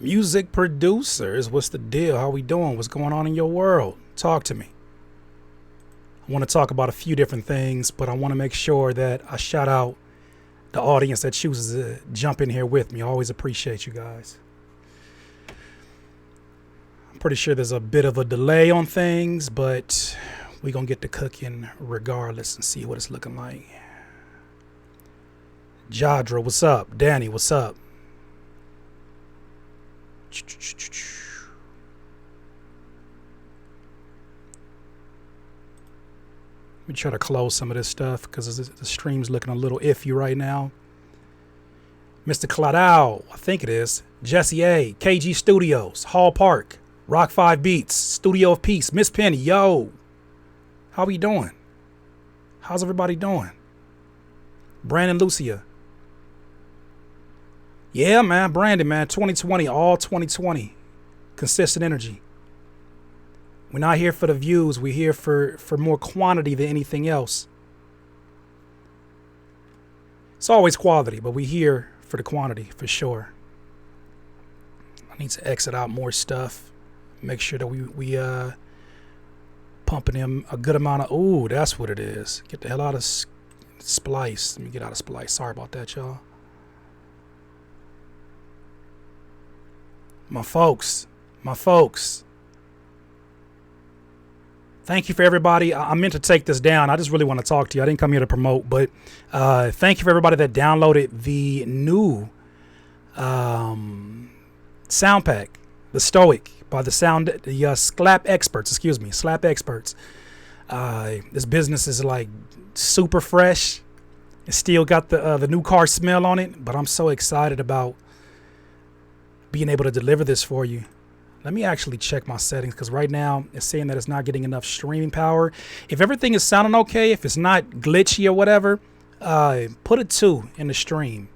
Music producers, what's the deal? How we doing? What's going on in your world? Talk to me. I want to talk about a few different things, but I want to make sure that I shout out the audience that chooses to jump in here with me. I always appreciate you guys. I'm pretty sure there's a bit of a delay on things, but we're going to get to cooking regardless and see what it's looking like. Jadra, what's up? Danny, what's up? Let me try to close some of this stuff because the stream's looking a little iffy right now. Mr. Claddow, I think it is. Jesse A, KG Studios, Hall Park, Rock 5 Beats, Studio of Peace, Miss Penny, yo. How we doing? How's everybody doing? Brandon Lucia. Yeah, man, Brandon, man, 2020, all 2020. Consistent energy. We're not here for the views. We're here for more quantity than anything else. It's always quality, but we're here for the quantity, for sure. I need to exit out more stuff. Make sure that we pumping in a good amount of, ooh, that's what it is. Get the hell out of Splice. Let me get out of Splice. Sorry about that, y'all. My folks. Thank you for everybody. I meant to take this down. I just really want to talk to you. I didn't come here to promote, but thank you for everybody that downloaded the new sound pack, the Stoic by the Slap Experts. Slap Experts. This business is like super fresh. It's still got the new car smell on it, but I'm so excited about being able to deliver this for you. Let me actually check my settings because right now it's saying that it's not getting enough streaming power. If everything is sounding okay, if it's not glitchy or whatever, put a 2 in the stream.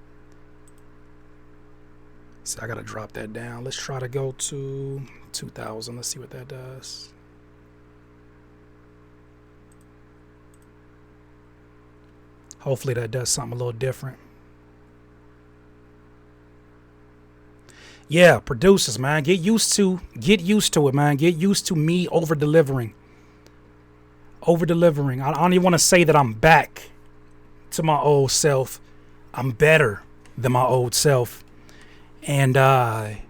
So I gotta drop that down. Let's try to go to 2000. Let's see what that does. Hopefully that does something a little different. Yeah, producers, man, get used to it, man. Get used to me over-delivering. I don't even want to say that I'm back to my old self. I'm better than my old self. And I'm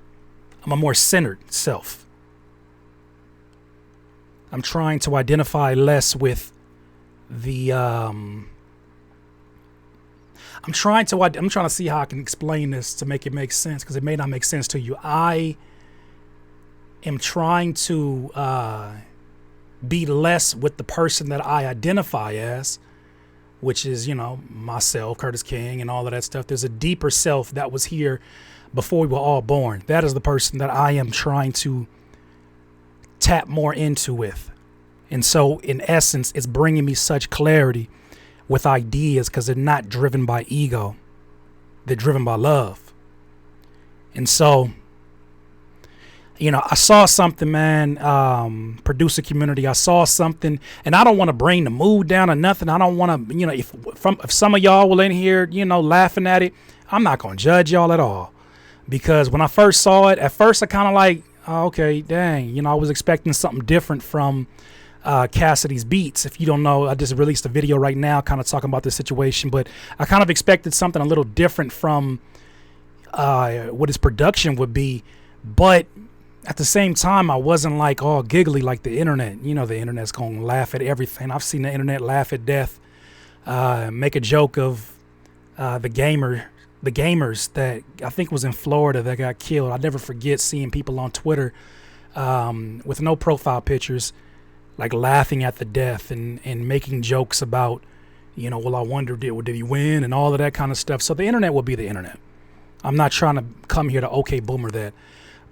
a more centered self. I'm trying to identify less with the I'm trying to see how I can explain this to make it make sense, because it may not make sense to you. I am trying to be less with the person that I identify as, which is, myself, Curtis King, and all of that stuff. There's a deeper self that was here before we were all born. That is the person that I am trying to tap more into with. And so, in essence, it's bringing me such clarity with ideas because they're not driven by ego. They're driven by love. And so, I saw something, man, producer community. I saw something, and I don't want to bring the mood down or nothing. I don't want to, if some of y'all were in here, laughing at it, I'm not going to judge y'all at all. Because when I first saw it, at first I kind of like, oh, okay, dang, I was expecting something different from Cassidy's beats. If you don't know, I just released a video right now kind of talking about this situation, but I kind of expected something a little different from what his production would be. But at the same time, I wasn't like all giggly like the internet. The internet's going to laugh at everything. I've seen the internet laugh at death, make a joke of the gamers that I think was in Florida that got killed. I'll never forget seeing people on Twitter with no profile pictures, like laughing at the death and making jokes about, well, I wonder, did he win and all of that kind of stuff. So the internet will be the internet. I'm not trying to come here to okay boomer that.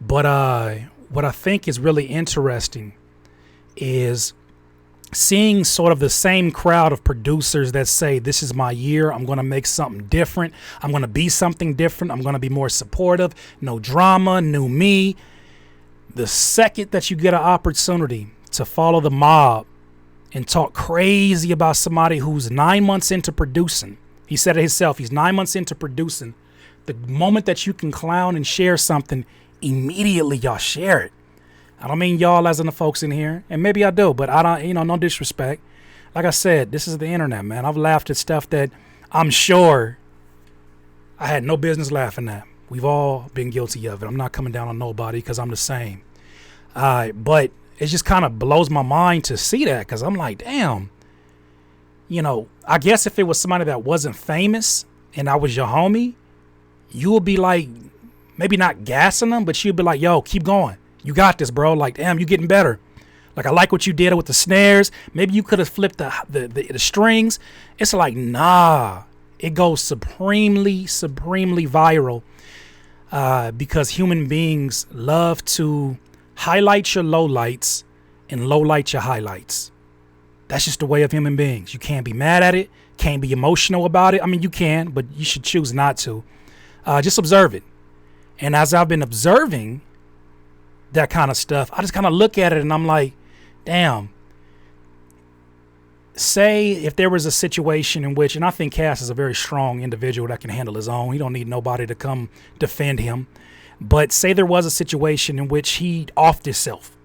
But what I think is really interesting is seeing sort of the same crowd of producers that say, this is my year. I'm going to make something different. I'm going to be something different. I'm going to be more supportive. No drama, new me. The second that you get an opportunity to follow the mob and talk crazy about somebody who's 9 months into producing. He said it himself. He's 9 months into producing. The moment that you can clown and share something immediately y'all share it. I don't mean y'all as in the folks in here, and maybe I do, but I don't, no disrespect. Like I said, this is the internet, man. I've laughed at stuff that I'm sure I had no business laughing at. We've all been guilty of it. I'm not coming down on nobody because I'm the same. But it just kind of blows my mind to see that, because I'm like, damn, I guess if it was somebody that wasn't famous and I was your homie, you would be like, maybe not gassing them, but you'd be like, yo, keep going. You got this, bro. Like, damn, you getting better. Like, I like what you did with the snares. Maybe you could have flipped the strings. It's like, nah, it goes supremely viral, because human beings love to highlight your lowlights and lowlight your highlights. That's just the way of human beings. You can't be mad at it, can't be emotional about it. I mean, you can, but you should choose not to. Just observe it. And as I've been observing that kind of stuff, I just kind of look at it and I'm like, damn. Say if there was a situation in which, and I think Cass is a very strong individual that can handle his own. He don't need nobody to come defend him. But say there was a situation in which he offed himself,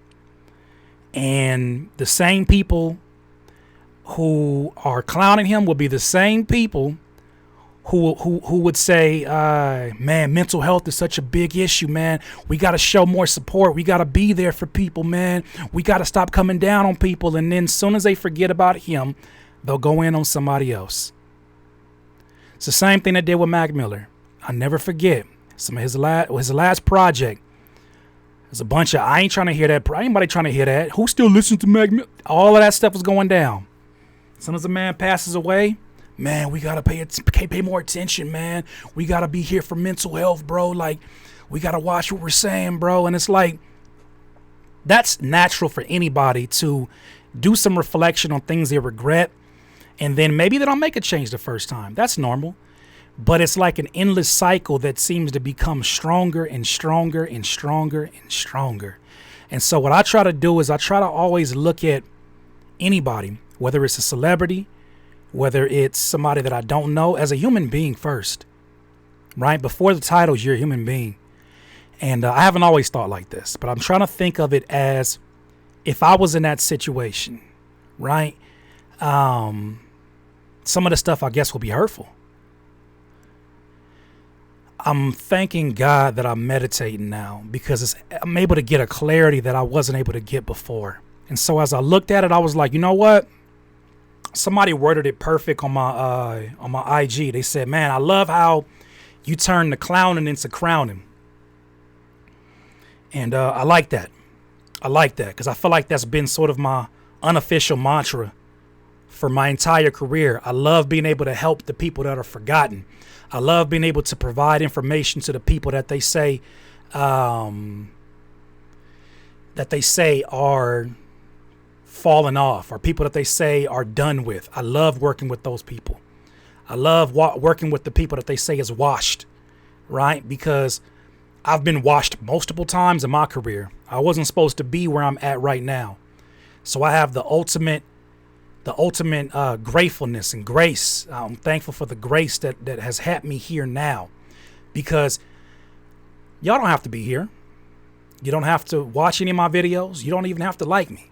and the same people who are clowning him will be the same people who would say, man, mental health is such a big issue, man. We got to show more support. We got to be there for people, man. We got to stop coming down on people. And then as soon as they forget about him, they'll go in on somebody else. It's the same thing they did with Mac Miller. I never forget some of his last project. There's a bunch of, I ain't trying to hear that. Ain't nobody trying to hear that. Who still listens to Mac Miller? All of that stuff was going down. As soon as a man passes away, man, we gotta pay more attention, man. We gotta be here for mental health, bro. Like, we gotta watch what we're saying, bro. And it's like, that's natural for anybody to do some reflection on things they regret, and then maybe they don't make a change the first time. That's normal. But it's like an endless cycle that seems to become stronger and stronger and stronger and stronger. And so what I try to do is I try to always look at anybody, whether it's a celebrity, whether it's somebody that I don't know, as a human being first, right? Before the titles, you're a human being. And I haven't always thought like this, but I'm trying to think of it as if I was in that situation, right? Some of the stuff I guess will be hurtful. I'm thanking God that I'm meditating now, because I'm able to get a clarity that I wasn't able to get before. And so as I looked at it, I was like, you know what? Somebody worded it perfect on my IG. They said, man, I love how you turn the clowning into crowning. And I like that. I like that, because I feel like that's been sort of my unofficial mantra for my entire career. I love being able to help the people that are forgotten. I love being able to provide information to the people that they say are falling off, or people that they say are done with. I love working with those people. I love working with the people that they say is washed, right? Because I've been washed multiple times in my career. I wasn't supposed to be where I'm at right now. So I have the ultimate gratefulness and grace. I'm thankful for the grace that has had me here now, because y'all don't have to be here. You don't have to watch any of my videos. You don't even have to like me.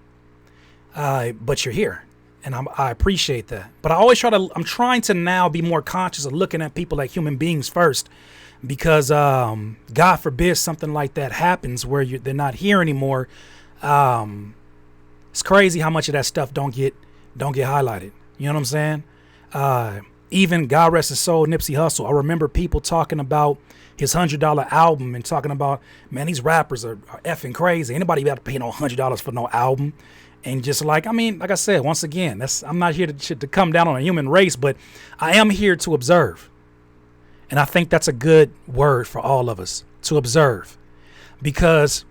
But you're here, and I appreciate that. But I'm trying to now be more conscious of looking at people like human beings first, because God forbid something like that happens where they're not here anymore. It's crazy how much of that stuff don't get highlighted. You know what I'm saying? Even God rest his soul, Nipsey Hussle. I remember people talking about his $100 album and talking about, man, these rappers are effing crazy. Anybody got to pay no $100 for no album? And just like I said, once again, I'm not here to come down on a human race, but I am here to observe. And I think that's a good word for all of us, to observe. Because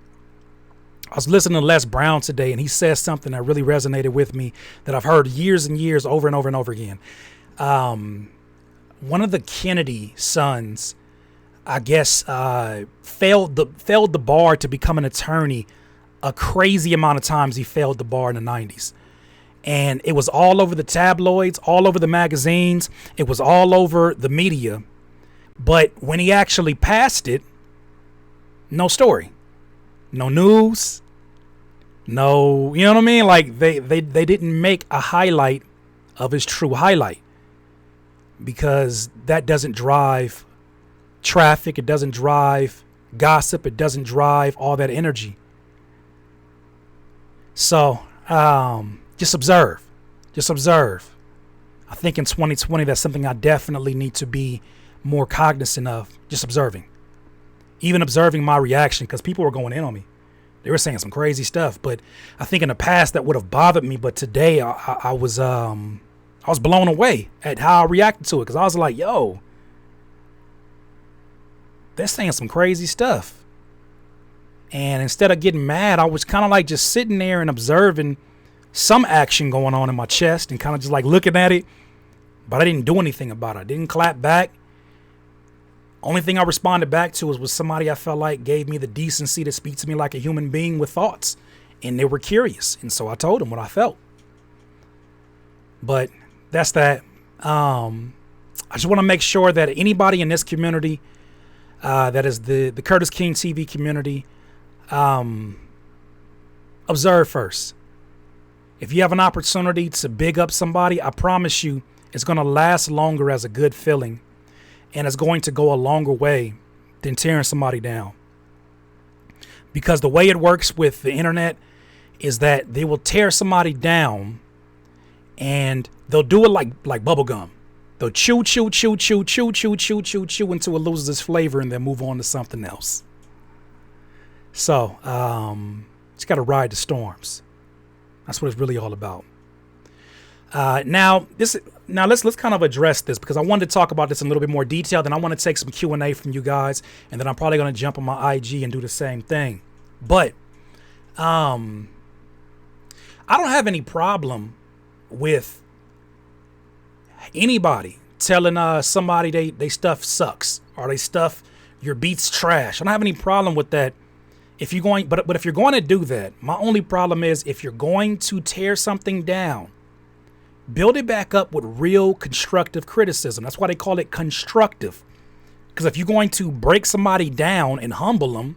I was listening to Les Brown today, and he says something that really resonated with me that I've heard years and years over and over and over again. One of the Kennedy sons, I guess, failed the bar to become an attorney. A crazy amount of times he failed the bar in the 90s. And it was all over the tabloids, all over the magazines. It was all over the media. But when he actually passed it, No story, no news, no, you know what I mean? Like they didn't make a highlight of his true highlight, because that doesn't drive traffic. It doesn't drive gossip. It doesn't drive all that energy. So just observe. Just observe. I think in 2020, that's something I definitely need to be more cognizant of. Just observing. Even observing my reaction, because people were going in on me. They were saying some crazy stuff. But I think in the past that would have bothered me. But today I was blown away at how I reacted to it, because I was like, yo, they're saying some crazy stuff. And instead of getting mad, I was kind of like just sitting there and observing some action going on in my chest and kind of just like looking at it. But I didn't do anything about it. I didn't clap back. Only thing I responded back to was somebody I felt like gave me the decency to speak to me like a human being with thoughts. And they were curious. And so I told them what I felt. But that's that. I just want to make sure that anybody in this community, that is the Curtis King TV community, observe first. If you have an opportunity to big up somebody, I promise you it's going to last longer as a good feeling, and it's going to go a longer way than tearing somebody down. Because the way it works with the internet is that they will tear somebody down, and they'll do it like bubble gum. They'll chew until it loses its flavor, and then move on to something else. So, just got to ride the storms. That's what it's really all about. Now let's kind of address this, because I wanted to talk about this in a little bit more detail. Then I want to take some Q&A from you guys, and then I'm probably going to jump on my IG and do the same thing. But I don't have any problem with anybody telling somebody they stuff sucks, or they stuff your beats trash. I don't have any problem with that. If you're going, but if you're going to do that, my only problem is if you're going to tear something down, build it back up with real constructive criticism. That's why they call it constructive. Because if you're going to break somebody down and humble them,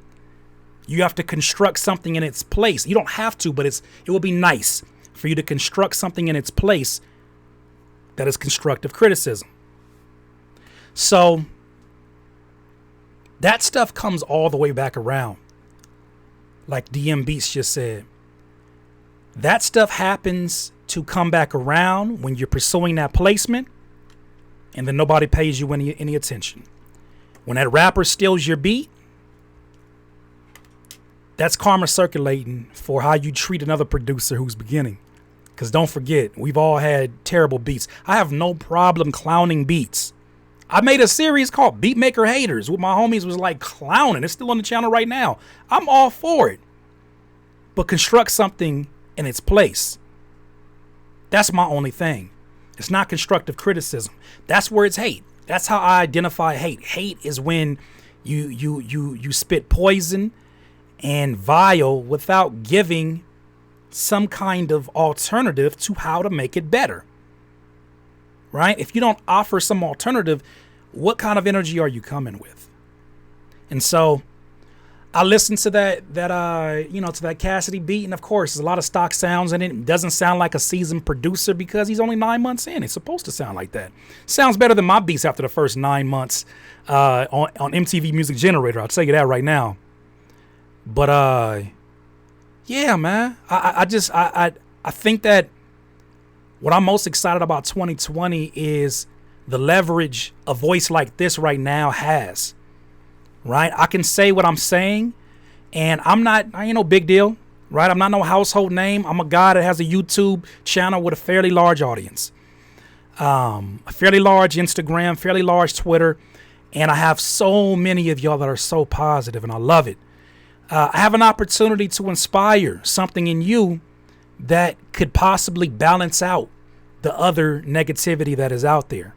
you have to construct something in its place. You don't have to, but it will be nice for you to construct something in its place that is constructive criticism. So that stuff comes all the way back around. Like DM Beats just said, that stuff happens to come back around when you're pursuing that placement, and then nobody pays you any attention. When that rapper steals your beat, that's karma circulating for how you treat another producer who's beginning. Because don't forget, we've all had terrible beats. I have no problem clowning beats. I made a series called Beatmaker Haters with my homies, was like clowning. It's still on the channel right now. I'm all for it. But construct something in its place. That's my only thing. It's not constructive criticism. That's where it's hate. That's how I identify hate. Hate is when you spit poison and vile without giving some kind of alternative to how to make it better. Right? If you don't offer some alternative, what kind of energy are you coming with? And so I listened to that Cassidy beat, and of course there's a lot of stock sounds in it. It doesn't sound like a seasoned producer because he's only 9 months in. It's supposed to sound like that. Sounds better than my beats after the first 9 months on MTV Music Generator. I'll tell you that right now. But yeah, man, I think that what I'm most excited about 2020 is the leverage a voice like this right now has. Right? I can say what I'm saying, and I ain't no big deal. Right? I'm not no household name. I'm a guy that has a YouTube channel with a fairly large audience, a fairly large Instagram, fairly large Twitter, and I have so many of y'all that are so positive, and I love it. I have an opportunity to inspire something in you that could possibly balance out the other negativity that is out there.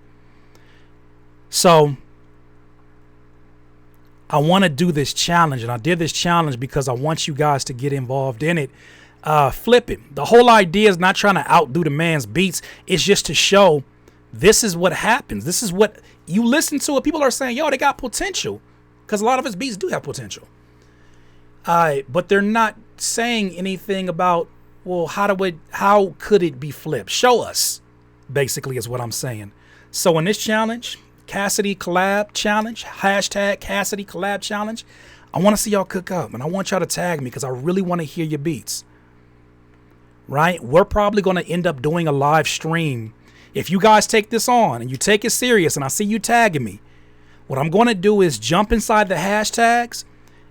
So I want to do this challenge, and I did this challenge because I want you guys to get involved in it. Flip it. The whole idea is not trying to outdo the man's beats. It's just to show this is what happens. This is what you listen to it. People are saying, yo, they got potential, because a lot of his beats do have potential. But they're not saying anything about, well, how could it be flipped? Show us, basically, is what I'm saying. So in this challenge, Cassidy collab challenge, hashtag Cassidy collab challenge, I want to see y'all cook up, and I want y'all to tag me because I really want to hear your beats. Right? We're probably going to end up doing a live stream. If you guys take this on and you take it serious and I see you tagging me, what I'm going to do is jump inside the hashtags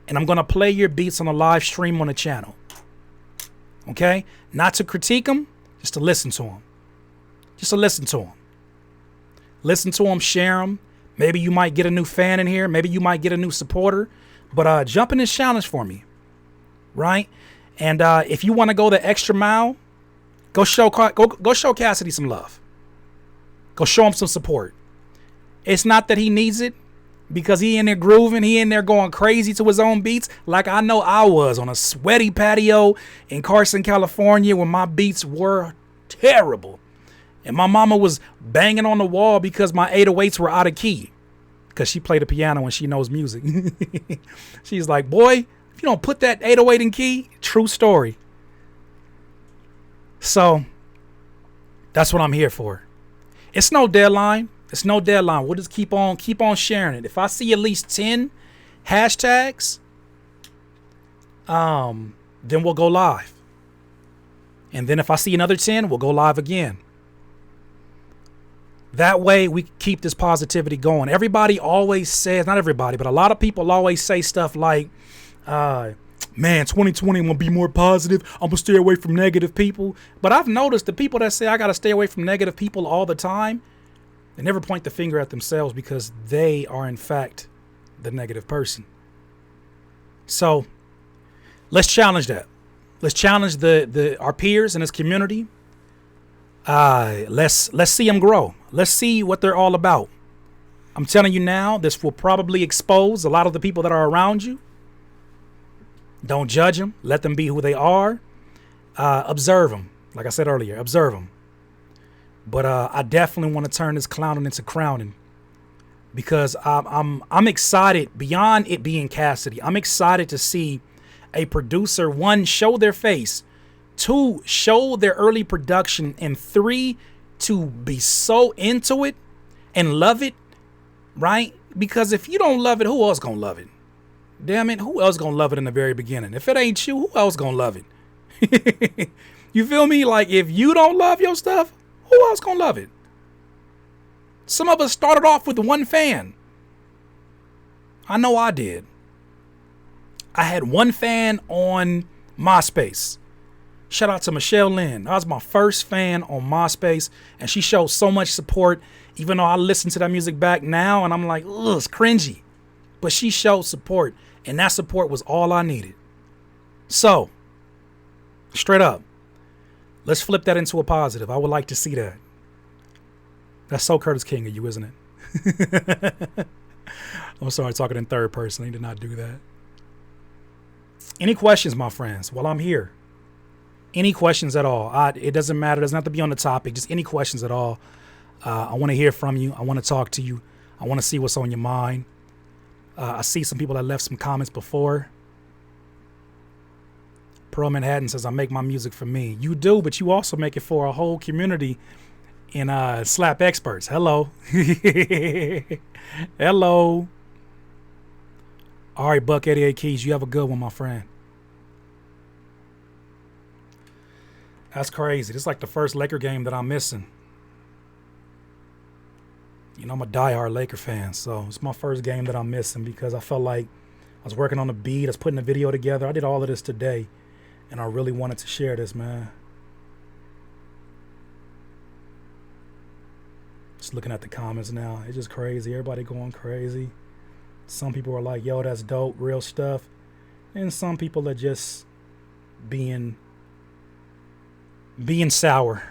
and I'm going to play your beats on a live stream on the channel. Okay? Not to critique them, just to listen to them. Just to listen to them. Listen to them, share them. Maybe you might get a new fan in here. Maybe you might get a new supporter. But jump in this challenge for me. Right? And if you want to go the extra mile, go show Cassidy some love. Go show him some support. It's not that he needs it because he in there grooving. He in there going crazy to his own beats like I know I was on a sweaty patio in Carson, California when my beats were terrible. And my mama was banging on the wall because my 808s were out of key because she played the piano and she knows music. She's like, boy, if you don't put that 808 in key, true story. So that's what I'm here for. It's no deadline. It's no deadline. We'll just keep on sharing it. If I see at least 10 hashtags, then we'll go live. And then if I see another 10, we'll go live again. That way we keep this positivity going. Everybody always says, not everybody, but a lot of people always say stuff like, man, 2020, I'm going to be more positive. I'm going to stay away from negative people. But I've noticed the people that say I got to stay away from negative people all the time, they never point the finger at themselves because they are, in fact, the negative person. So let's challenge that. Let's challenge our peers in this community. Let's see them grow. Let's see what they're all about. I'm telling you now, this will probably expose a lot of the people that are around you. Don't judge them. Let them be who they are. Observe them. Like I said earlier, observe them. But I definitely want to turn this clowning into crowning because I'm excited beyond it being Cassidy. I'm excited to see a producer, one, show their face, two, show their early production, and three, to be so into it and love it, right? Because if you don't love it, who else gonna love it? Damn it, who else gonna love it in the very beginning? If it ain't you, who else gonna love it? You feel me? Like, if you don't love your stuff, who else gonna love it? Some of us started off with one fan. I know I did. I had one fan on MySpace. Shout out to Michelle Lynn. I was my first fan on MySpace, and she showed so much support, even though I listen to that music back now, and I'm like, ugh, it's cringy. But she showed support, and that support was all I needed. So, straight up, let's flip that into a positive. I would like to see that. That's so Curtis King of you, isn't it? I'm sorry, talking in third person. I did not do that. Any questions, my friends, while I'm here? Any questions at all? It doesn't matter. It doesn't have to be on the topic. Just any questions at all. I want to hear from you. I want to talk to you. I want to see what's on your mind. I see some people that left some comments before. Pearl Manhattan says, I make my music for me. You do, but you also make it for a whole community in slap experts. Hello. Hello. All right, Buck 88 Keys, you have a good one, my friend. That's crazy. This is like the first Laker game that I'm missing. You know, I'm a diehard Laker fan, so it's my first game that I'm missing because I felt like I was working on the beat. I was putting the video together. I did all of this today, and I really wanted to share this, man. Just looking at the comments now. It's just crazy. Everybody going crazy. Some people are like, yo, that's dope, real stuff. And some people are just being sour.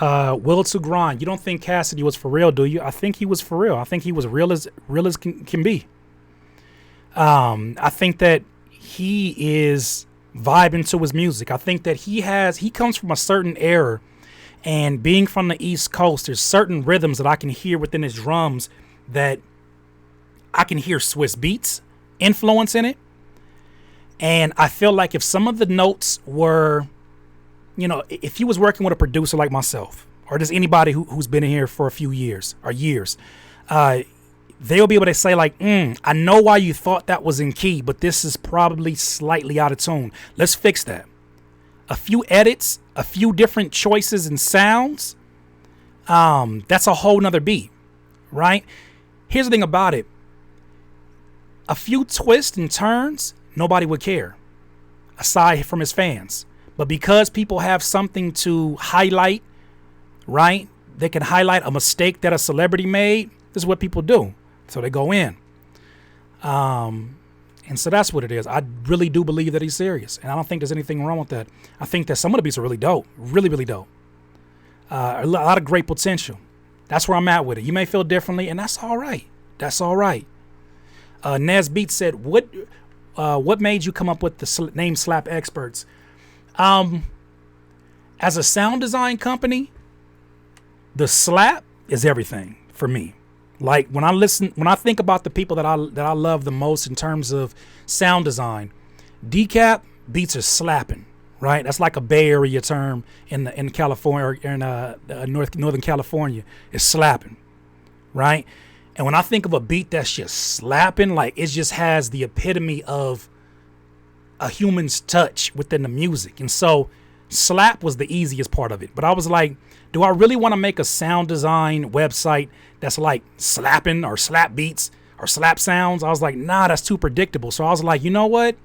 Will to grind. You don't think Cassidy was for real, do you? I think he was for real. I think he was real as can be. I think that he is vibing to his music. I think that he comes from a certain era And being from the East Coast, there's certain rhythms that I can hear within his drums that I can hear Swiss Beats influence in it. And I feel like if some of the notes were, if he was working with a producer like myself, or just anybody who's been in here for a few years or years, they'll be able to say like, I know why you thought that was in key, but this is probably slightly out of tune. Let's fix that. A few edits, a few different choices and sounds. That's a whole nother beat, right? Here's the thing about it. A few twists and turns, nobody would care, aside from his fans. But because people have something to highlight, right? They can highlight a mistake that a celebrity made. This is what people do. So they go in. And so that's what it is. I really do believe that he's serious. And I don't think there's anything wrong with that. I think that some of the beats are really dope. Really, really dope. A lot of great potential. That's where I'm at with it. You may feel differently, and that's all right. That's all right. Nez Beat said, what made you come up with the name Slap Experts? As a sound design company, the slap is everything for me. Like when I think about the people that I love the most in terms of sound design, decap beats are slapping, right? That's like a Bay Area term in California, or in Northern California. It's slapping, right? And when I think of a beat that's just slapping, like it just has the epitome of a human's touch within the music. And so slap was the easiest part of it. But I was like, do I really want to make a sound design website that's like slapping or slap beats or slap sounds? I was like, nah, that's too predictable. So I was like, you know what?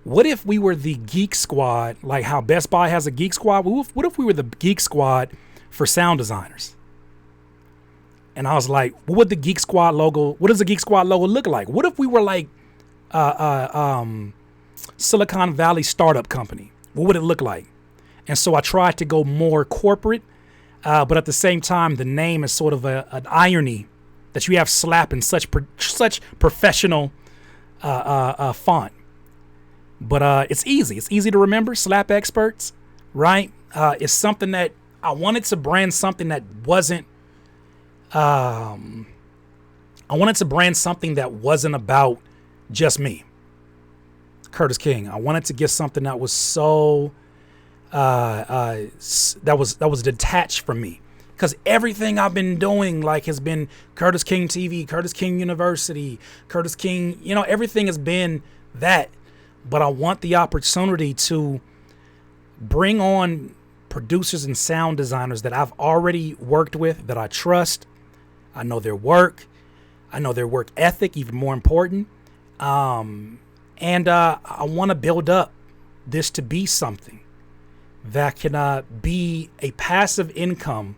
What if we were the Geek Squad, like how Best Buy has a Geek Squad? What if we were the Geek Squad for sound designers? And I was like, what would the Geek Squad logo, what does the Geek Squad logo look like? What if we were like Silicon Valley startup company? What would it look like? And so I tried to go more corporate, but at the same time, the name is sort of an irony that you have slap in such professional font. But it's easy. It's easy to remember. Slap Experts, right? It's something that I wanted to brand something that wasn't. I wanted to brand something that wasn't about just me, Curtis King. I wanted to get something that was so that was detached from me, because everything I've been doing like has been Curtis King TV, Curtis King University, Curtis King. Everything has been that. But I want the opportunity to bring on producers and sound designers that I've already worked with, that I trust. I know their work. I know their work ethic, even more important. And I want to build up this to be something that can be a passive income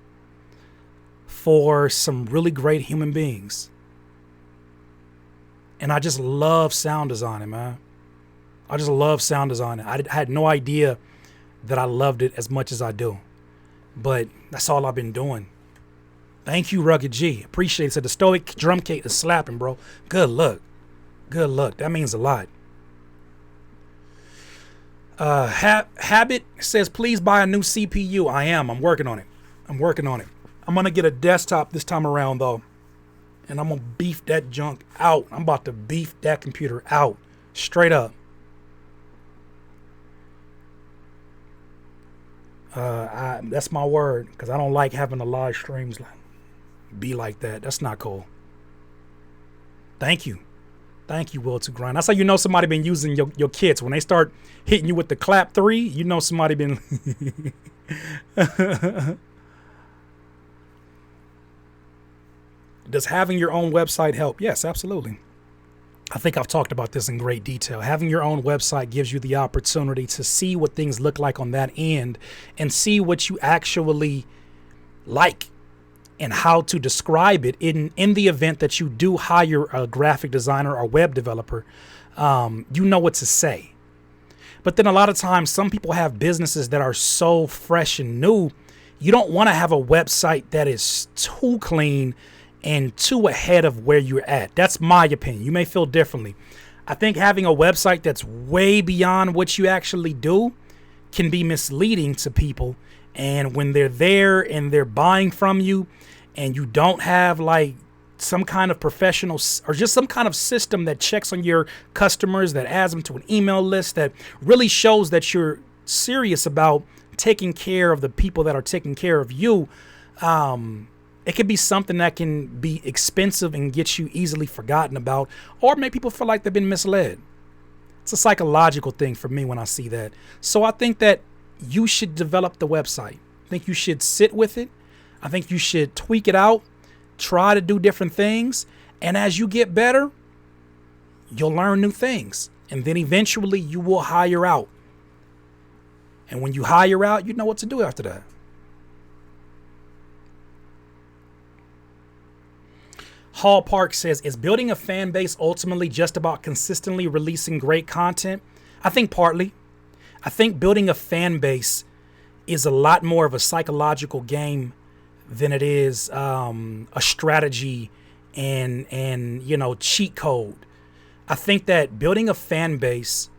for some really great human beings. And I just love sound designing, man. I just love sound designing. I had no idea that I loved it as much as I do. But that's all I've been doing. Thank you, Rugged G. Appreciate it. So the Stoic drum kit is slapping, bro. Good luck. Good luck. That means a lot. Habit says, please buy a new CPU. I am. I'm working on it. I'm going to get a desktop this time around, though. And I'm going to beef that junk out. I'm about to beef that computer out. Straight up. That's my word, because I don't like having the live streams be like that. That's not cool. Thank you, Will to Grind. That's how you know somebody been using your kits. When they start hitting you with the clap 3, you know somebody been. Does having your own website help? Yes, absolutely. I think I've talked about this in great detail. Having your own website gives you the opportunity to see what things look like on that end and see what you actually like and how to describe it in the event that you do hire a graphic designer or web developer. You know what to say. But then a lot of times some people have businesses that are so fresh and new. You don't want to have a website that is too clean and too ahead of where you're at. That's my opinion. You may feel differently. I think having a website that's way beyond what you actually do can be misleading to people. And when they're there and they're buying from you and you don't have like some kind of professional or just some kind of system that checks on your customers, that adds them to an email list, that really shows that you're serious about taking care of the people that are taking care of you, it could be something that can be expensive and get you easily forgotten about, or make people feel like they've been misled. It's a psychological thing for me when I see that. So I think that you should develop the website. I think you should sit with it. I think you should tweak it out, try to do different things. And as you get better, you'll learn new things. And then eventually you will hire out. And when you hire out, you know what to do after that. Hall Park says, is building a fan base ultimately just about consistently releasing great content? I think partly. I think building a fan base is a lot more of a psychological game than it is a strategy and you know, cheat code. I think that building a fan base,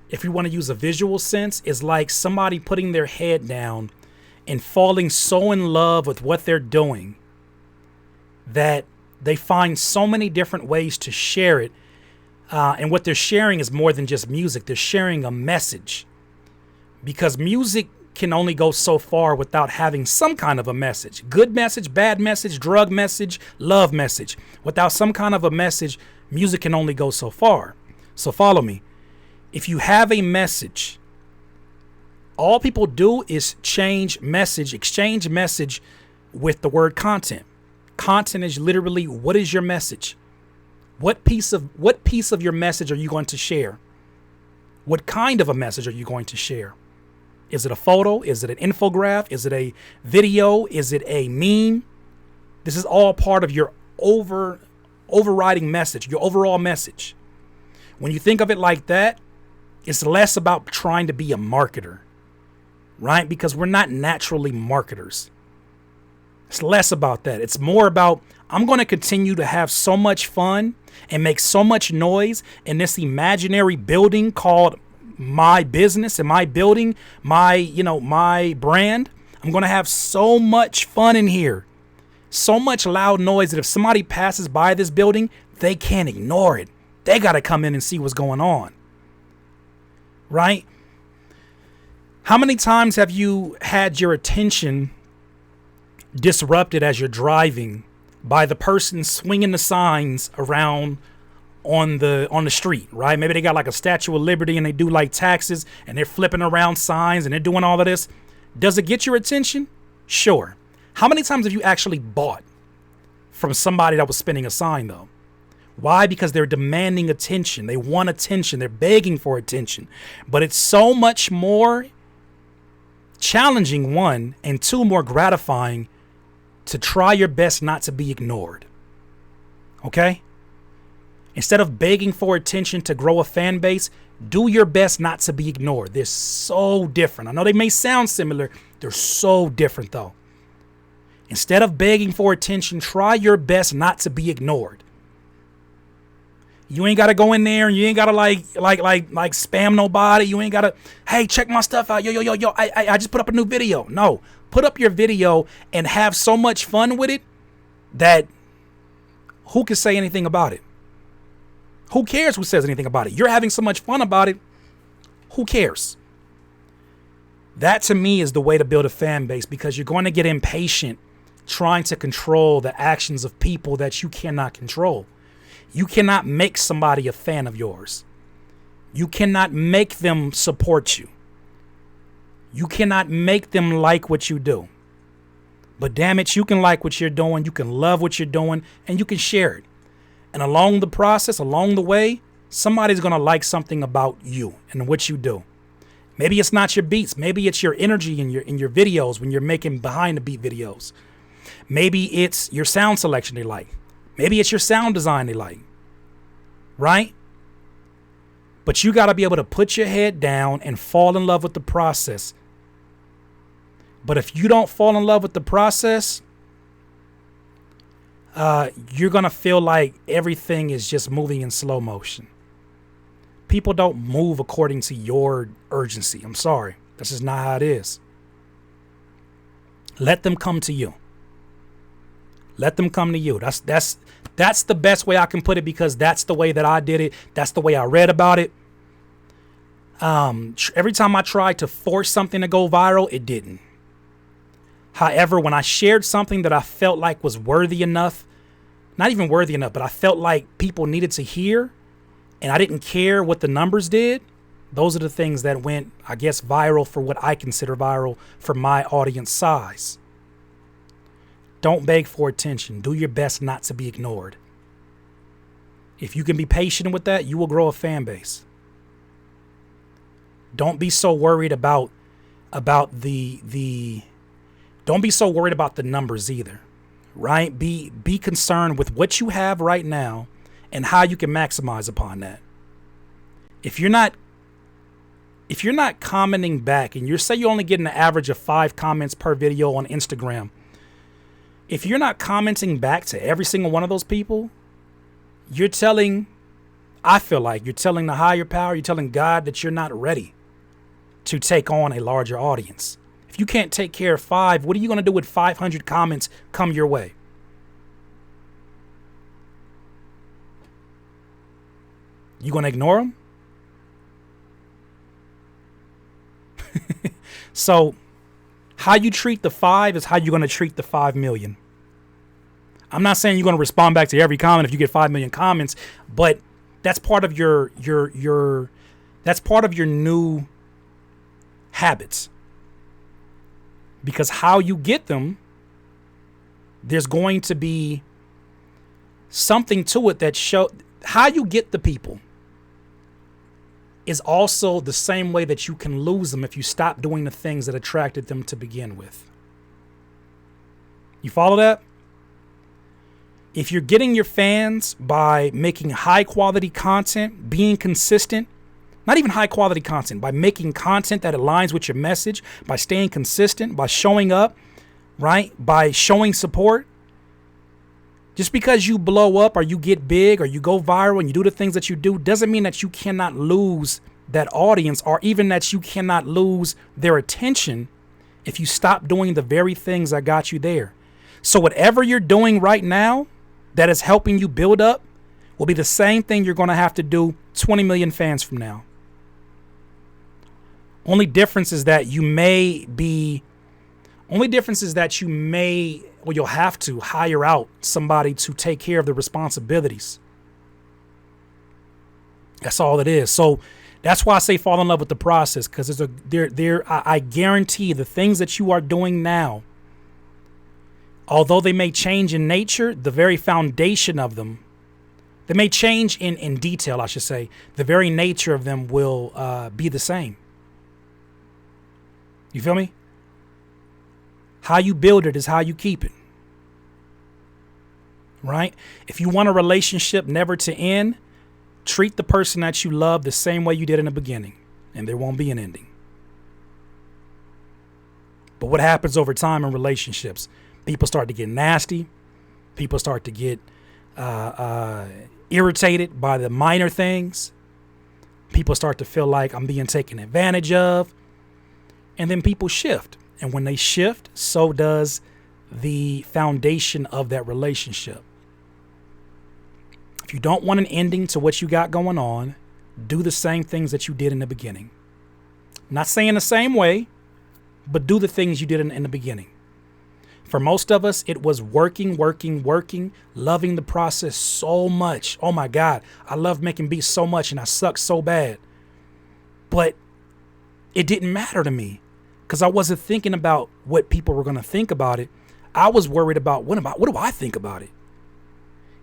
if you want to use a visual sense, is like somebody putting their head down and falling so in love with what they're doing that they find so many different ways to share it. And what they're sharing is more than just music. They're sharing a message, because music can only go so far without having some kind of a message. Good message, bad message, drug message, love message. Without some kind of a message, music can only go so far. So follow me. If you have a message, all people do is exchange message with the word content. Content is literally, what is your message? What piece of your message are you going to share? What kind of a message are you going to share? Is it a photo? Is it an infographic? Is it a video? Is it a meme? This is all part of your overriding message, your overall message. When you think of it like that, it's less about trying to be a marketer, right? Because we're not naturally marketers. It's less about that. It's more about, I'm going to continue to have so much fun and make so much noise in this imaginary building called my business and my building, my brand. I'm going to have so much fun in here, so much loud noise that if somebody passes by this building, they can't ignore it. They got to come in and see what's going on, right? How many times have you had your attention disrupted as you're driving by the person swinging the signs around on the street, right? Maybe they got like a Statue of Liberty and they do like taxes and they're flipping around signs and they're doing all of this. Does it get your attention? Sure. How many times have you actually bought from somebody that was spinning a sign though? Why? Because they're demanding attention. They want attention. They're begging for attention. But it's so much more challenging, one, and two, more gratifying to try your best not to be ignored. Okay? Instead of begging for attention to grow a fan base, do your best not to be ignored. They're so different. I know they may sound similar. They're so different though. Instead of begging for attention, try your best not to be ignored. You ain't got to go in there and you ain't got to like spam nobody. You ain't got to, hey, check my stuff out. Yo, I just put up a new video. No, put up your video and have so much fun with it that who can say anything about it? Who cares who says anything about it? You're having so much fun about it. Who cares? That to me is the way to build a fan base, because you're going to get impatient trying to control the actions of people that you cannot control. You cannot make somebody a fan of yours. You cannot make them support you. You cannot make them like what you do. But damn it, you can like what you're doing. You can love what you're doing, and you can share it. And along the process, along the way, somebody's going to like something about you and what you do. Maybe it's not your beats. Maybe it's your energy in your videos when you're making behind the beat videos. Maybe it's your sound selection they like. Maybe it's your sound design they like. Right? But you got to be able to put your head down and fall in love with the process. But if you don't fall in love with the process, you're going to feel like everything is just moving in slow motion. People don't move according to your urgency. I'm sorry. That's just not how it is. Let them come to you. Let them come to you. That's the best way I can put it, because that's the way that I did it. That's the way I read about it. Every time I tried to force something to go viral, it didn't. However, when I shared something that I felt like was worthy enough, not even worthy enough, but I felt like people needed to hear, and I didn't care what the numbers did, those are the things that went, I guess, viral for what I consider viral for my audience size. Don't beg for attention. Do your best not to be ignored. If you can be patient with that, you will grow a fan base. Don't be so worried about the don't be so worried about the numbers either, right? Be concerned with what you have right now and how you can maximize upon that. If you're not commenting back, and you say you're only getting an average of 5 comments per video on Instagram, if you're not commenting back to every single one of those people, I feel like you're telling the higher power, you're telling God that you're not ready to take on a larger audience. If you can't take care of 5, what are you going to do with 500 comments come your way? You going to ignore them? So how you treat the 5 is how you're going to treat the 5 million. I'm not saying you're going to respond back to every comment if you get 5 million comments, but that's part of your that's part of your new habits. Because how you get them, there's going to be something to it that show how you get the people is also the same way that you can lose them if you stop doing the things that attracted them to begin with. You follow that? If you're getting your fans by making high quality content, being consistent, not even high quality content, by making content that aligns with your message, by staying consistent, by showing up, right? By showing support. Just because you blow up or you get big or you go viral and you do the things that you do doesn't mean that you cannot lose that audience, or even that you cannot lose their attention if you stop doing the very things that got you there. So whatever you're doing right now that is helping you build up will be the same thing you're going to have to do 20 million fans from now. Only difference is that you'll have to hire out somebody to take care of the responsibilities. That's all it is. So that's why I say fall in love with the process, because I guarantee the things that you are doing now, although they may change in nature, the very foundation of them, they may change in detail, I should say, the very nature of them will be the same. You feel me? How you build it is how you keep it. Right? If you want a relationship never to end, treat the person that you love the same way you did in the beginning, and there won't be an ending. But what happens over time in relationships? People start to get nasty. People start to get irritated by the minor things. People start to feel like I'm being taken advantage of. And then people shift. And when they shift, so does the foundation of that relationship. If you don't want an ending to what you got going on, do the same things that you did in the beginning. Not saying the same way, but do the things you did in the beginning. For most of us, it was working, loving the process so much. Oh my God, I love making beats so much and I suck so bad. But it didn't matter to me because I wasn't thinking about what people were going to think about it. I was worried about what do I think about it?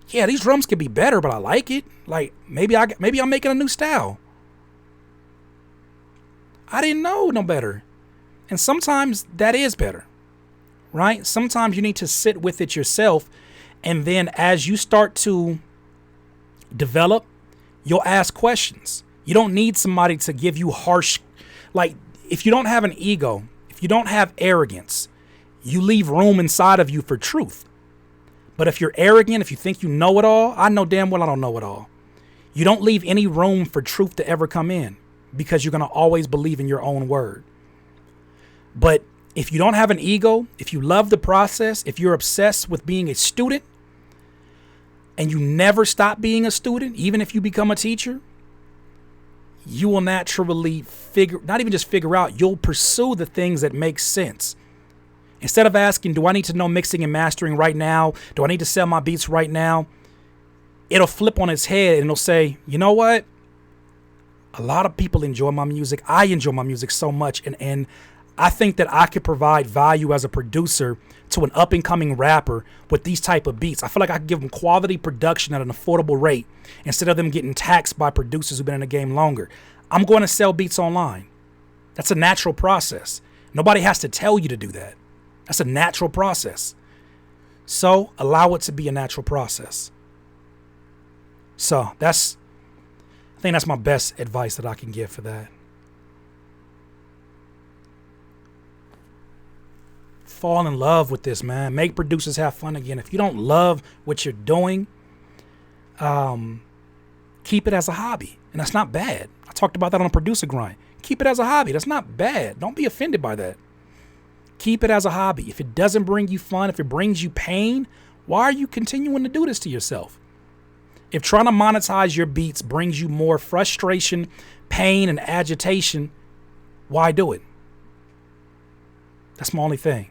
Yeah, these drums could be better, but I like it. Like maybe I'm making a new style. I didn't know no better. And sometimes that is better, right? Sometimes you need to sit with it yourself. And then as you start to develop, you'll ask questions. You don't need somebody to give you harsh, like if you don't have an ego, if you don't have arrogance, you leave room inside of you for truth. But if you're arrogant, if you think you know it all, I know damn well I don't know it all. You don't leave any room for truth to ever come in because you're going to always believe in your own word. But if you don't have an ego, if you love the process, if you're obsessed with being a student and you never stop being a student, even if you become a teacher, you will naturally not even just figure out, you'll pursue the things that make sense. Instead of asking, do I need to know mixing and mastering right now? Do I need to sell my beats right now? It'll flip on its head and it'll say, you know what? A lot of people enjoy my music. I enjoy my music so much. And I think that I could provide value as a producer to an up and coming rapper with these type of beats. I feel like I could give them quality production at an affordable rate instead of them getting taxed by producers who've been in the game longer. I'm going to sell beats online. That's a natural process. Nobody has to tell you to do that. That's a natural process. So allow it to be a natural process. So I think that's my best advice that I can give for that. Fall in love with this, man. Make producers have fun again. If you don't love what you're doing, keep it as a hobby. And that's not bad. I talked about that on a producer grind. Keep it as a hobby. That's not bad. Don't be offended by that. Keep it as a hobby. If it doesn't bring you fun, if it brings you pain, why are you continuing to do this to yourself? If trying to monetize your beats brings you more frustration, pain, and agitation, why do it? That's my only thing.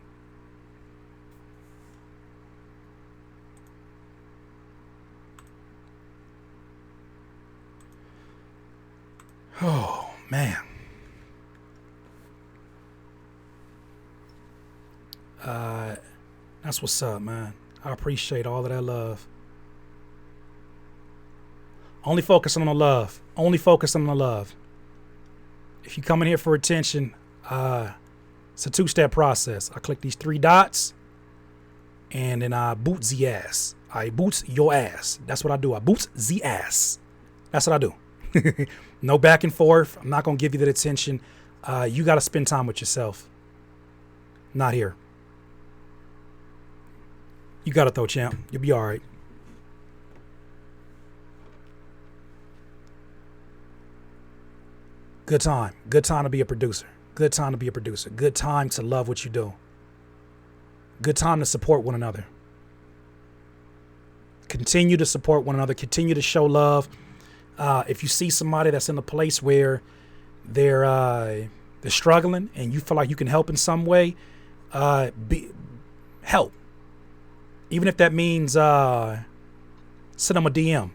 Oh, man. That's what's up, man. I appreciate all of that love. Only focus on the love. Only focus on the love. If you come in here for attention, it's a two-step process. I click these three dots, and then I boot the ass. I boots your ass. That's what I do. I boots the ass. That's what I do. No back and forth. I'm not going to give you that attention. You got to spend time with yourself. Not here. You got it, though, champ. You'll be all right. Good time. Good time to be a producer. Good time to be a producer. Good time to love what you do. Good time to support one another. Continue to support one another. Continue to show love. If you see somebody that's in a place where they're struggling and you feel like you can help in some way, help. Even if that means send them a DM.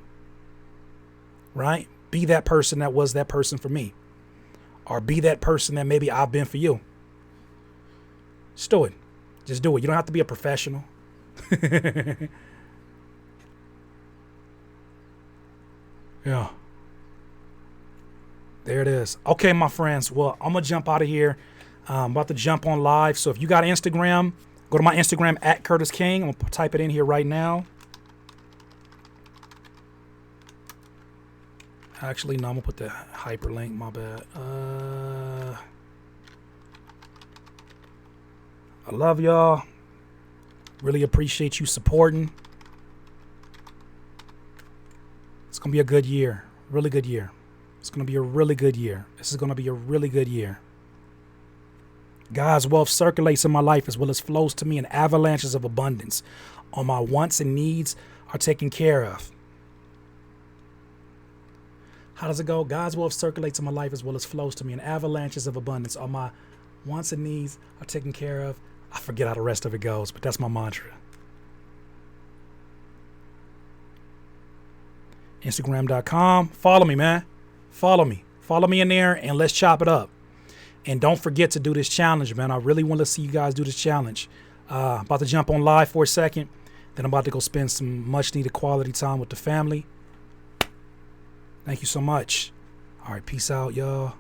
Right? Be that person that was that person for me. Or be that person that maybe I've been for you. Just do it. Just do it. You don't have to be a professional. Yeah. There it is. Okay, my friends. Well, I'm going to jump out of here. I'm about to jump on live. So if you got Instagram, go to my Instagram at Curtis King. I'm going to type it in here right now. Actually, no, I'm going to put the hyperlink. My bad. I love y'all. Really appreciate you supporting. It's going to be a good year. Really good year. It's going to be a really good year. This is going to be a really good year. God's wealth circulates in my life as well as flows to me in avalanches of abundance. All my wants and needs are taken care of. How does it go? God's wealth circulates in my life as well as flows to me in avalanches of abundance. All my wants and needs are taken care of. I forget how the rest of it goes, but that's my mantra. Instagram.com. Follow me, man. Follow me. Follow me in there and let's chop it up. And don't forget to do this challenge, man. I really want to see you guys do this challenge. About to jump on live for a second. Then I'm about to go spend some much needed quality time with the family. Thank you so much. All right, peace out, y'all.